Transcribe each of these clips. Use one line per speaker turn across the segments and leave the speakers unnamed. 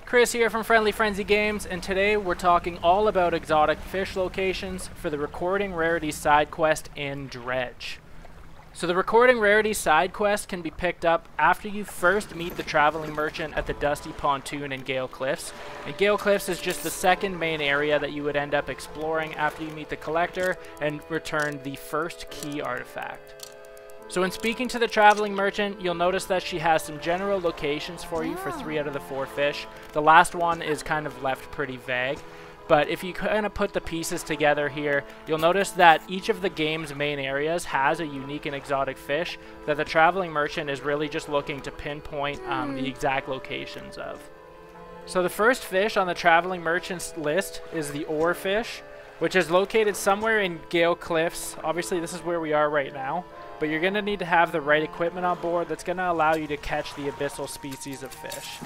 Chris here from Friendly Frenzy Games, and today we're talking all about exotic fish locations for the Recording Rarities side quest in Dredge. So the Recording Rarities side quest can be picked up after you first meet the traveling merchant at the Dusty Pontoon in Gale Cliffs. And Gale Cliffs is just the second main area that you would end up exploring after you meet the collector and return the first key artifact. So in speaking to the traveling merchant, you'll notice that she has some general locations for you for 3 out of the 4 fish. The last one is kind of left pretty vague, but if you kind of put the pieces together here, you'll notice that each of the game's main areas has a unique and exotic fish that the traveling merchant is really just looking to pinpoint the exact locations of. So the first fish on the traveling merchant's list is the OARFISH, which is located somewhere in Gale Cliffs. Obviously this is where we are right now, but you're going to need to have the right equipment on board that's going to allow you to catch the abyssal species of fish.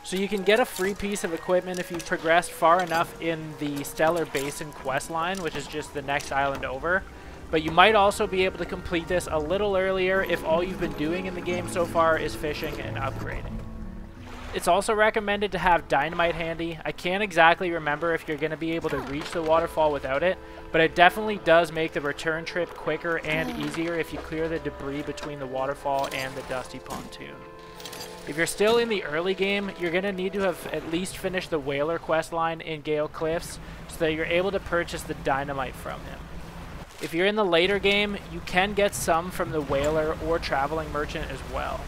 So you can get a free piece of equipment if you've progressed far enough in the Stellar Basin quest line, which is just the next island over. But you might also be able to complete this a little earlier if all you've been doing in the game so far is fishing and upgrading. It's also recommended to have dynamite handy. I can't exactly remember if you're going to be able to reach the waterfall without it, but it definitely does make the return trip quicker and easier if you clear the debris between the waterfall and the Dusty Pontoon. If you're still in the early game, you're going to need to have at least finished the Whaler quest line in Gale Cliffs so that you're able to purchase the dynamite from him. If you're in the later game, you can get some from the Whaler or traveling merchant as well.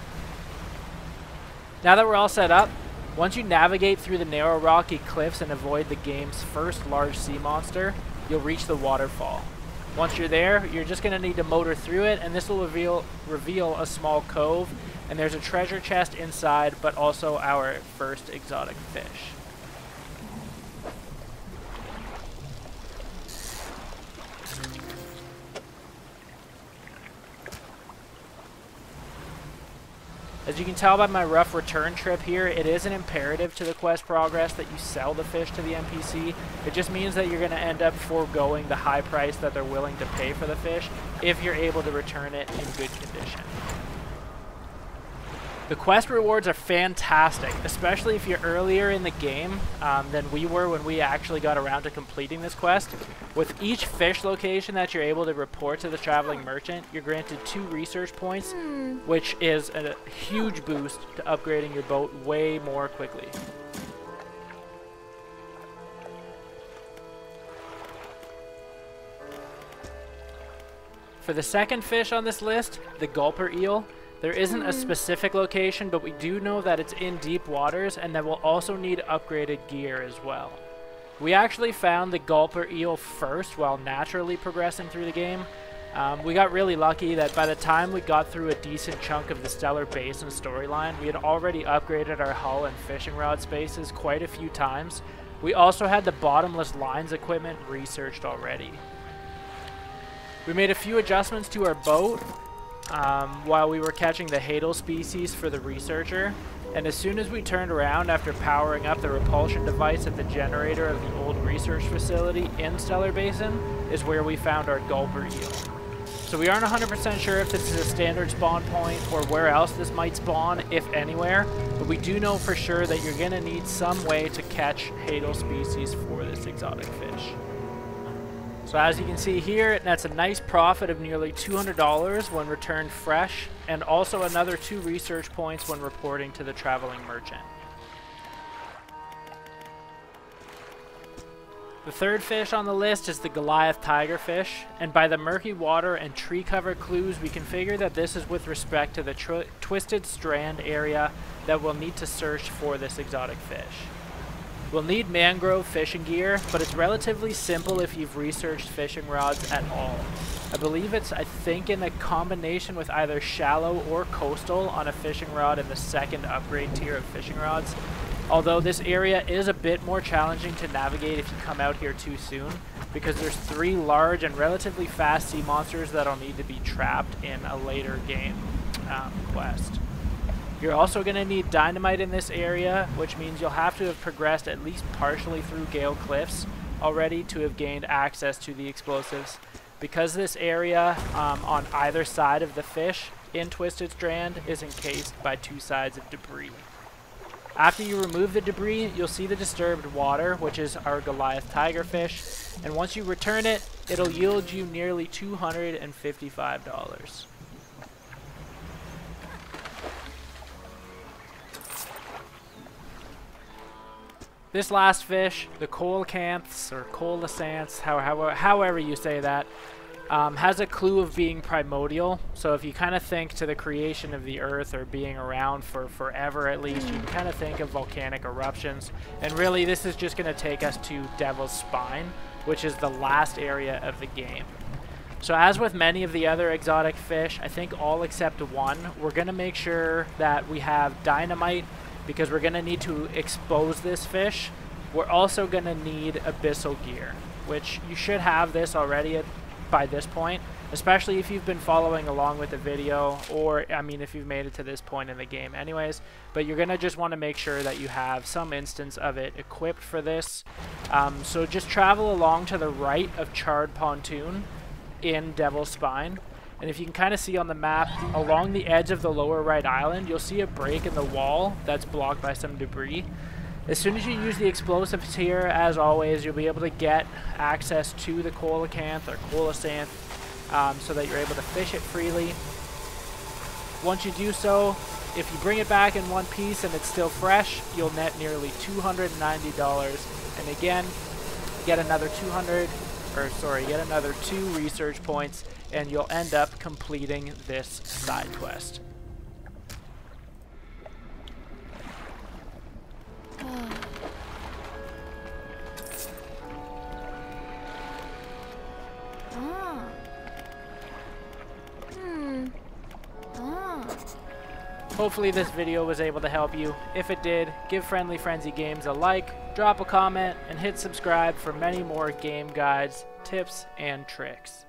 Now that we're all set up, once you navigate through the narrow rocky cliffs and avoid the game's first large sea monster, you'll reach the waterfall. Once you're there, you're just going to need to motor through it, and this will reveal a small cove, and there's a treasure chest inside, but also our first exotic fish. As you can tell by my rough return trip here, it is an imperative to the quest progress that you sell the fish to the NPC. It just means that you're going to end up foregoing the high price that they're willing to pay for the fish if you're able to return it in good condition. The quest rewards are fantastic, especially if you're earlier in the game than we were when we actually got around to completing this quest. With each fish location that you're able to report to the traveling merchant, you're granted 2 research points, which is a huge boost to upgrading your boat way more quickly. For the second fish on this list, the Gulper eel, there isn't a specific location, but we do know that it's in deep waters and that we'll also need upgraded gear as well. We actually found the Gulper eel first while naturally progressing through the game. We got really lucky that by the time we got through a decent chunk of the Stellar Basin storyline, we had already upgraded our hull and fishing rod spaces quite a few times. We also had the bottomless lines equipment researched already. We made a few adjustments to our boat while we were catching the Hadal species for the researcher, and as soon as we turned around after powering up the repulsion device at the generator of the old research facility in Stellar Basin is where we found our Gulper eel. So we aren't 100% sure if this is a standard spawn point or where else this might spawn, if anywhere, but we do know for sure that you're going to need some way to catch Hadal species for this exotic fish. So as you can see here, that's a nice profit of nearly $200 when returned fresh, and also another 2 research points when reporting to the traveling merchant. The third fish on the list is the Goliath tigerfish, and by the murky water and tree cover clues, we can figure that this is with respect to the Twisted Strand area that we'll need to search for this exotic fish. We'll need mangrove fishing gear, but it's relatively simple if you've researched fishing rods at all. I believe it's, I think, in a combination with either shallow or coastal on a fishing rod in the second upgrade tier of fishing rods. Although this area is a bit more challenging to navigate if you come out here too soon, because there's 3 large and relatively fast sea monsters that'll need to be trapped in a later game quest. You're also going to need dynamite in this area, which means you'll have to have progressed at least partially through Gale Cliffs already to have gained access to the explosives. Because this area on either side of the fish in Twisted Strand is encased by 2 sides of debris. After you remove the debris, you'll see the disturbed water, which is our Goliath tigerfish, and once you return it, it'll yield you nearly $255. This last fish, the coelacanths or coelacanths, however you say that, has a clue of being primordial. So if you kind of think to the creation of the earth or being around for forever at least, you can kind of think of volcanic eruptions. And really this is just going to take us to Devil's Spine, which is the last area of the game. So as with many of the other exotic fish, I think all except one, we're going to make sure that we have dynamite, because we're going to need to expose this fish. We're also going to need abyssal gear, which you should have this already by this point, especially if you've been following along with the video, or I mean if you've made it to this point in the game anyways. But you're going to just want to make sure that you have some instance of it equipped for this. So just travel along to the right of Charred Pontoon in Devil's Spine. And if you can kind of see on the map, along the edge of the lower right island, you'll see a break in the wall that's blocked by some debris. As soon as you use the explosives here, as always, you'll be able to get access to the coelacanth or coelacanth, so that you're able to fish it freely. Once you do so, if you bring it back in one piece and it's still fresh, you'll net nearly $290. And again, get another 2 research points, and you'll end up completing this side quest. Hopefully this video was able to help you. If it did, give Friendly Frenzy Games a like, drop a comment, and hit subscribe for many more game guides, tips, and tricks.